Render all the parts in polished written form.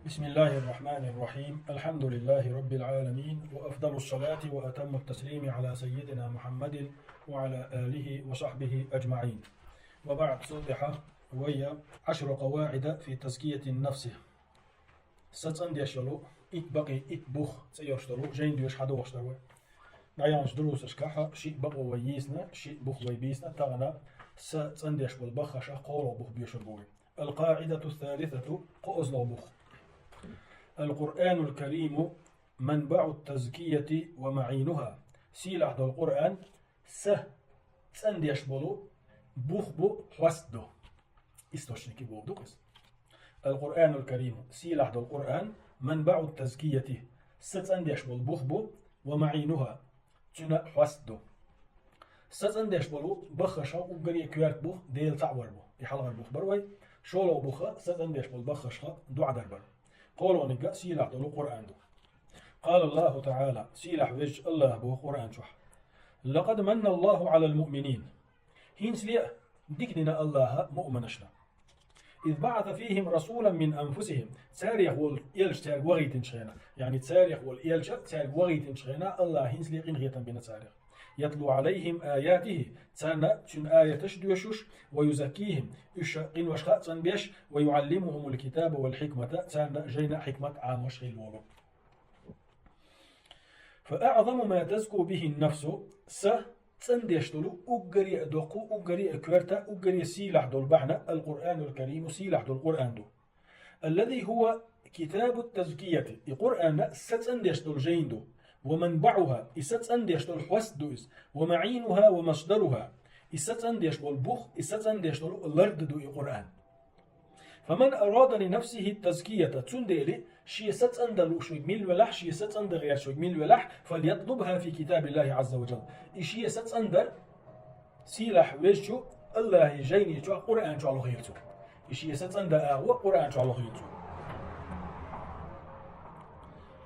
بسم الله الرحمن الرحيم. الحمد لله رب العالمين، وأفضل الصلاة وأتم التسليم على سيدنا محمد وعلى آله وصحبه أجمعين. وبعد، صبح ويا 10 قواعد في تزكية النفس. ستن ديشلو بقي بوخ سيشترو جين ديش حدو وشترو نعيانش دروس اشكاحة شيء بقو ويسنا شيء بوخ ويبيسنا تغنى ستن ديش بالبخشة قولو بوخ بيشبوي. القاعدة الثالثة قوزلو بوخ: القرآن الكريم منبع التزكية ومعينها. سيلح دو القرآن تسنديش بولو بوخ بو حوستدو استوشنكي بو دوكس. القرآن الكريم سيلح دو القرآن منبع التزكية ستسنديش بول بوخ بو ومعينها تنا حوستدو. ستسنديش بولو بخشا وقري كوارت بوخ ديل تعور بو يحلغر بوخ بروي شولو بوخا ستسنديش بول بخشا دو عدر بر قولوا نقا سيلح دو القرآن دو. قال الله تعالى سيلح وجه الله بو قرآن شح: لقد من الله على المؤمنين هينس ليه ديكنا الله مؤمنشنا إذ بعث فيهم رسولا من أنفسهم. تاريخ والإلش تاريخ وغيتن شغينا، يعني تاريخ والإلش تاريخ وغيتن شغينا الله هينس ليه غيتن بين تاريخ. يتلو عليهم آياته تانا تشن آية تشدوشوش ويزكيهم إن وشخاء تنبيش ويعلمهم الكتاب والحكمة تانا جينا حكمة عاموش غيل ولو. فأعظم ما تزكو به النفس تنديش دولو أقري دوقو أقري أكورتا أقري سيلح دول بحنا القرآن الكريم سيلح دول القرآن دو الذي هو كتاب التزكية. القرآن ستنديش دول جين دو ومنبعها إستنديش دول حوست دوز ومعينها ومصدرها إستنديش دول بوخ إستنديش دول الأرض دو القرآن. فمن أراد لنفسه التزكية تنديلي شي ستندل شوي ميل ولح شي ستندل غير شوي ميل ولح فليطلبها في كتاب الله عز وجل. إشي ستندل سيلح ويشو الله جيني جو قرآن جو على غيرته إشي ستندل أهو قرآن جو على غيرته.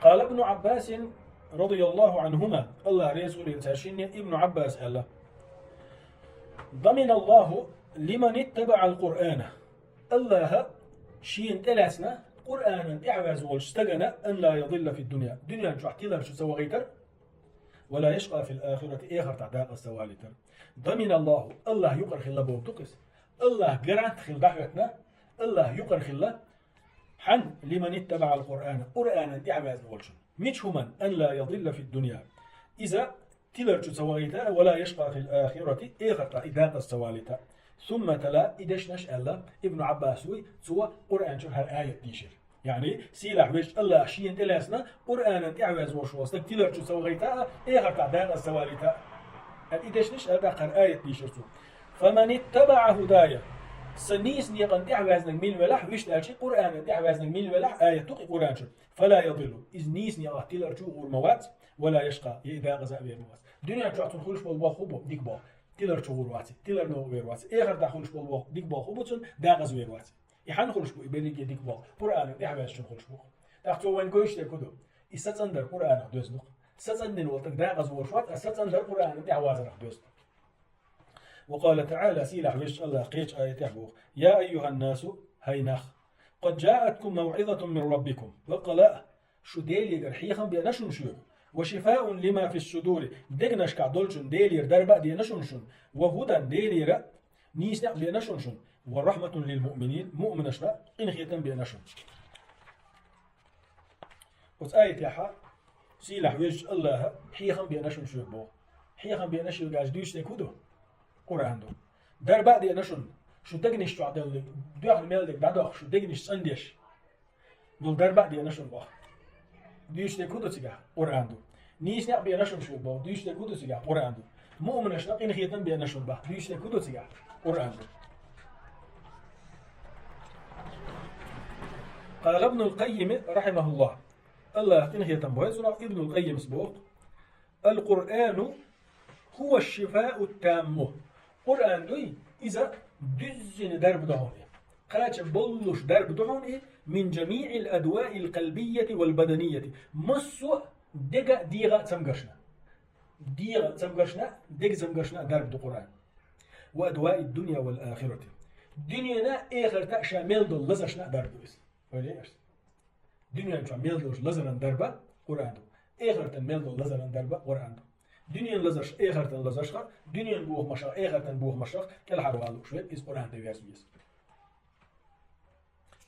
قال ابن عباس رضي الله عنهما الله رسول يتشين ابن عباس الله: ضمن الله لمن اتبع القرآن. الله شين تلاسنا قرآنا إعواز والشتغنا أن لا يضل في الدنيا دنيا جوحتيلا شو سوى غيتر ولا يشقى في الآخرة إخر تعداق السوالتر. ضمن الله يقر خلا بوتقس الله قرأت خل دحوتنا الله يقر خلا حن لمن اتبع القرآن قرآنا إعواز والشن مش هما أن لا يضل في الدنيا إذا تلرج سوالتا ولا يشقى في الآخرة إخر تعداق السوالتر. ثم تلا إدش نشأل ابن عباسوي سوى قرآن شو هالآية تيشر، يعني سيلح ويش الله شين تلاسنا قرآن تعوز وشوستك تلر شو سوى غيتها إيه تعدان السوالتا الإدش نشأل دقر آية تيشر سو. فمن اتبع هدايا سنيس نيقن تعوزنا ميل ولح ويش تلشي قرآن تعوزنا ميل ولح آية تقي قرآن شو فلا يضل إذ نيس نيقن تلر شو الموات ولا يشقى إذا غزا به الموات. دنيا شو تدخلش بالبال خوبه ديك بال تيلر شغور واتي تيلر نو ويرواتي إخر دخلش بالواق ديك باق خوبتون داغز ويرواتي يحن خلش بو يبليك ديك باق قرآن يحبس شو خلش بو تاختو وين كويش تكودو يستندر قرآن دوزنق ستندن ولتك داغز ورشوات ستندر قرآن يعواز رح دوزنق. وقال تعالى سيلح ويش الله قيش آية يحبوخ: يا أيها الناس هيناخ قد جاءتكم موعظة من ربكم وقال شو ديلي قرحيخا بأنشن شو وشفاء لما في الصدور دغنش كعدولشن ديلير دربا دي نشنشن وهدى ديلير نيسنا بنشنشن ورحمة للمؤمنين مؤمنشنا إن خيتن بنشن. وآية يحا سيلح وجه الله حيخم بنشن شو بو حيخم بنشن جاج دوش تكودو قرآن دو دربا دي نشن شو دغنش شو عدل دوخ ميلدك دادوخ شو دغنش سنديش دول دربا دي نشن بو دوش تكودو تيجا قرآن دو نيش نق بينشون شو بو دوش تكودو تيجا قرآن دو مؤمنش نق إن خيتن بينشون با دوش تكودو تيجا قرآن دو. قال ابن القيم رحمه الله الله إن خيتن بويز ابن القيم سبوق: القرآن هو الشفاء التام. قرآن دوي إذا دزن درب دهوني قاچ بلش درب دهوني من جميع الأدواء القلبية والبدنية مصو دقا ديغا تمقرشنا ديغا تمقرشنا دق تمقرشنا درب دو قرآن. وأدواء الدنيا والآخرة دنيانا إخر تأشى ميل دو لزشنا درب دويس وليش Dünyanın şu meldol lazaran darba Kur'an'da. Eğerten meldol lazaran darba Kur'an'da. Dünyanın lazar eğerten lazarşa, dünyanın buğ maşa, eğerten buğ maşa, kel harvalı şöyle is Kur'an'da versiyesi.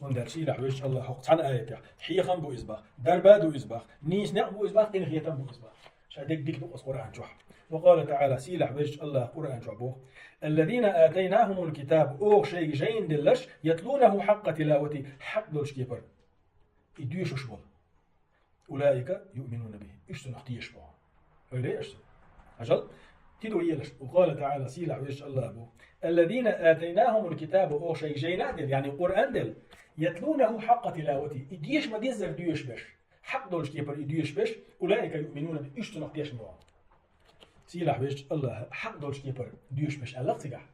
وندر شيء لحوش الله حق عن آياته حيخا بو إزباخ دربادو إزباخ نيش نق بو إزباخ إن هيتم بو إزباخ شادك ديك نقص قرآن جوح وقال تعالى سي لحوش الله قرآن جوح الذين آتيناهم الكتاب أو شيء جين دلش يتلونه حق تلاوته حق دولش كيبر يديش شبه أولئك يؤمنون به إيش تنختيش بو أولئك إيش أجل تدو يلش وقال تعالى سي لحوش الله بو الذين آتيناهم الكتاب أو شيء جين دل يعني قرآن دل يتلونه حق تلاوته يديش ما ديزر ديش بش حق دولش كيبر يديش بش أولئك يؤمنون به إيش تنختيش بو سيلاح بيش الله حق دولش كيبر ديش بش الله تجح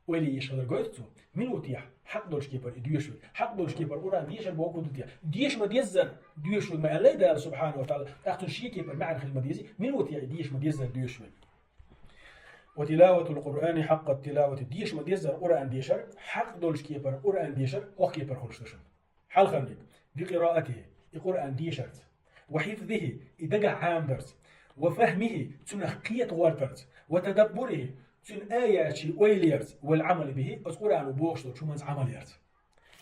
ولي يشغل قويتو من وتيح حق دولش كيبر ديش حق دولش كيبر قرآن ديش البوكو دتيح ديش ما ديزر ديش ما الله ده سبحانه وتعالى أختن شيء كيبر معنى خدمة ديزي من وتيح ديش ما ديزر ديش وتلاوة القرآن حق التلاوة ديش ما ديزر قرآن ديشر حق دولش كيبر قرآن ديشر هو كيبر هولشتشن حال خليك بقراءته القرآن ديشرت وحفظه إدجع عامدرت وفهمه تنخقية وارترت وتدبره تن آيات ويليرت والعمل به القرآن بوشتو شو منز عمل يرت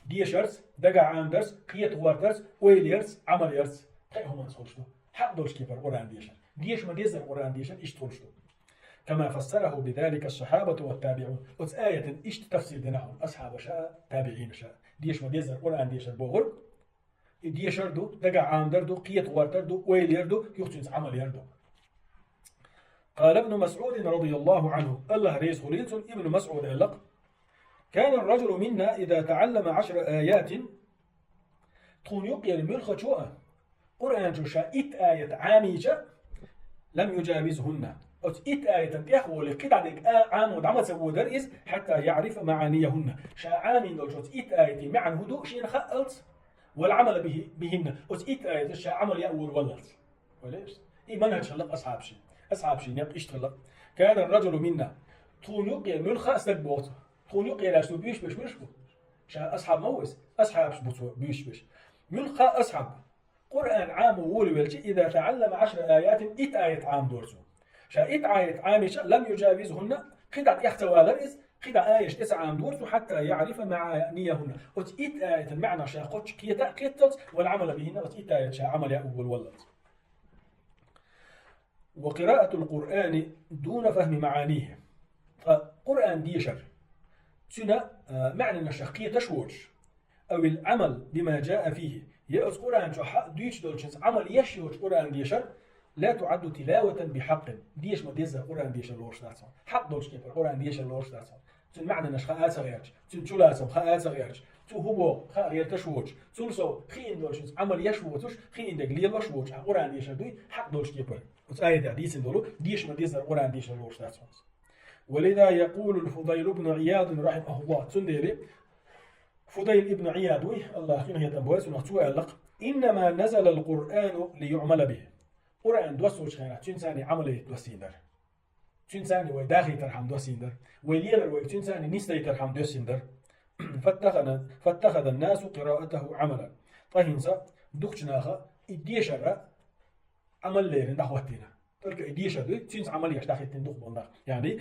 ديشرت دجع عامدرت قية وارترت ويليرت عمل يرت هم منز هولشتو حق دولش كيبر قرآن ديشر ديش ما ديزر قرآن ديشر إيش هولشتو كما فسره بذلك الصحابة والتابعون وتس آية إيش تفسير دناهم أصحاب شاء تابعين شاء ديش ما ديزر قرآن ديشر بوغل ديشر دو دقع عام دردو قية وارتردو ويل يردو يختنس عمل يردو قال ابن مسعود رضي الله عنه الله ريس خليلسون ابن مسعود قال كان الرجل منا إذا تعلم 10 آيات تكون يقيا الملخة شوء قرآن شاء آية عاميشة لم يجاوزهن إت آية تيخو لقطع عام ودعمت سبو درئز حتى يعرف معانيهن شاء عامين دولشوت إت آية معن هدوء شين خألت والعمل بهن إت آية شاء عمل يأول ولت وليش؟ إيه منهج خلق أصحاب شي نيق اشتغلق كان الرجل منا تون يقيا ملخة استقبوت تون يقيا لاشتو بيش بو شاء أصحاب موس أصحاب بيش ملخة أصحاب قرآن عام وولي والجي إذا تعلم 10 آيات إت آية عام دورسو شاء آية عامشة لم يجاوزهن قطعة يحتوى لرئيس قطعة آية 9 عام دورس حتى يعرف معانيهن وتإت آية المعنى شاء قدش كيتا قطت والعمل بهن وتإت آية شاء عمل أول ولد وقراءة القرآن دون فهم معانيه فقرآن ديشر تنا معنى الشخصية تشوش أو العمل بما جاء فيه يأس قرآن شو ديش دولشنس عمل يشوش قرآن ديشر لا تعد تلاوة بحق ديش ما ديزر قرآن ديش اللورش داتسون حق دولش كيبر قرآن ديش اللورش داتسون تن معنى نش خاء صغيرش تن شلاسم خاء صغيرش تو هو خاء يرتشوش تلسو خين دولشنس عمل يشوتش خين دقليل وشوش قرآن ديش دوي حق دولش كيبر وتآية حديث دولو ديش ما ديزر قرآن ديش اللورش داتسون ولذا يقول الفضيل بن عياض رحمه الله تنديري فضيل ابن عياض الله خينه يتنبوس ونحتوى اللق إنما نزل القرآن ليعمل به قرآن دوسوش خيرا تنساني عمله دوسيندر تنساني ويداخي ترحم دوسيندر ويليلر ويتنساني نستي ترحم دوسيندر فاتخذ الناس قراءته عملا فهنسا دكتناخا إديشر عمل ليرن دخوتنا تلك إديشر دي تنس عمل يشتاخيتين دخ بلناخ يعني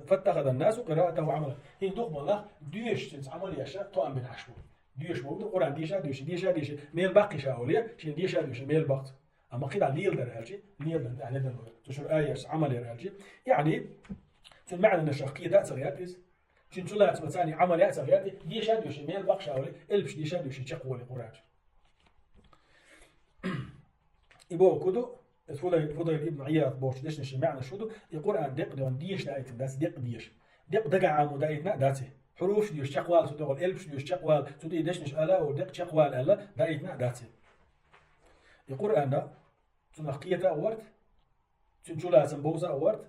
فاتخذ الناس قراءته عملا هين دخ بلناخ ديش تنس عمل يشتا توأم بن عشبو ديش موجود قرآن ديش ميل باقي شاولية شين ديش ميل باقي أما قيد على ليل درالجي ليل يعني ده تشر آية عمل درالجي يعني تون معنى الشرقية ده صغيرتيز تون تلا تمثاني عمل يا صغيرتي دي شاد يوشي ميل بقى شاولي البش دي شاد يوشي تقوى القراج يبو كدو فضل ابن عياض بورش ديش نشي معنى شودو القرآن دق دون ديش دايت داس دق دقع عمو دايتنا داتي حروف ديوش تقوال تدغل البش ديوش تقوال تدي ديش نش ألا ودق تقوال ألا دايتنا داتي القرآن تنقية أورد تنجلاسن بوزا أورد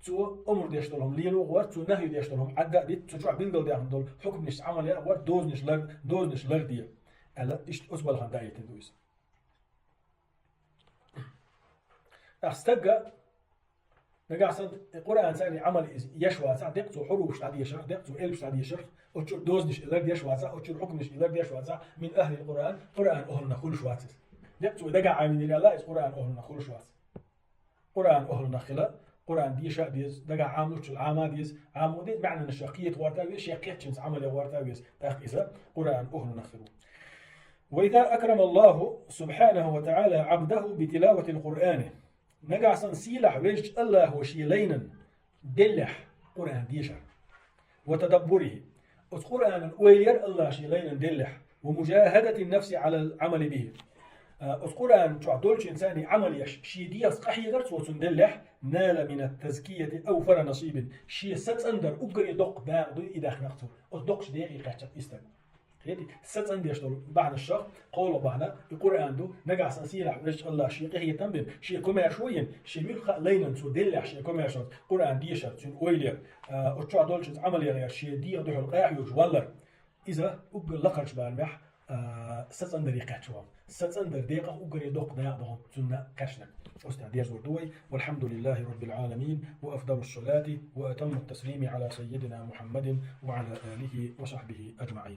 تو أمر ديشتلهم لينو أورد تو نهي ديشتلهم عدا دي تجوع بيندل ديهم دول حكم نش عمل يا أورد دوز نش لر دي ألا إيش أسبل خان دايت دويس أستجا نقعد القرآن ثاني عمل يشوى ساعة دقتو حروف شتعدي يشرح دقتو ألف شتعدي يشرح أشر دوزنش إلى يشوى ساعة أشر حكمش إلى يشوى ساعة من أهل القرآن قرآن أهلنا كل شواتس دقتو إذا قاعد من الله قرآن أهلنا كل شواتس قرآن أهلنا خلا قرآن دي شاء ديز دقا عاملوش العاماديز عاموديز معنى الشقية وارتاويز شقيتشنز عمل وارتاويز تاخيزا قرآن أهلنا خلو. وإذا أكرم الله سبحانه وتعالى عبده بتلاوة القرآن نقع سنسيلح ويج الله وشيلينا دلح قرآن ديشر وتدبره قرآن ويلير الله شيلينا دلح ومجاهدة النفس على العمل به القرآن تعدلش إنساني عمل يش شي دياس قحيغر سوسن دلح نال من التزكية أوفر نصيب شي ست أندر أقري دق باغ إذا خنقته أصدقش دقيقة قحشت إستن هيدي ست أندر يشتغل بعد الشهر قولوا بعنا القرآن دو نقع سنسيلح ويش الله شي قهية تنبين شي كما شوين شي ملخ لينا سو دلح شي كما شوين قرآن ديشر سن أويلير تعدلش عمل يغير شي ديغ دحو القاح يوجولر إذا أقل لقرش بالمح ست أندر يقاتشوام ست أندر دقيقة أقري دوق دقيقة سنة كشنا أستاذ يزور دوي والحمد لله رب العالمين وأفضل الصلاة وأتم التسليم على سيدنا محمد وعلى آله وصحبه أجمعين.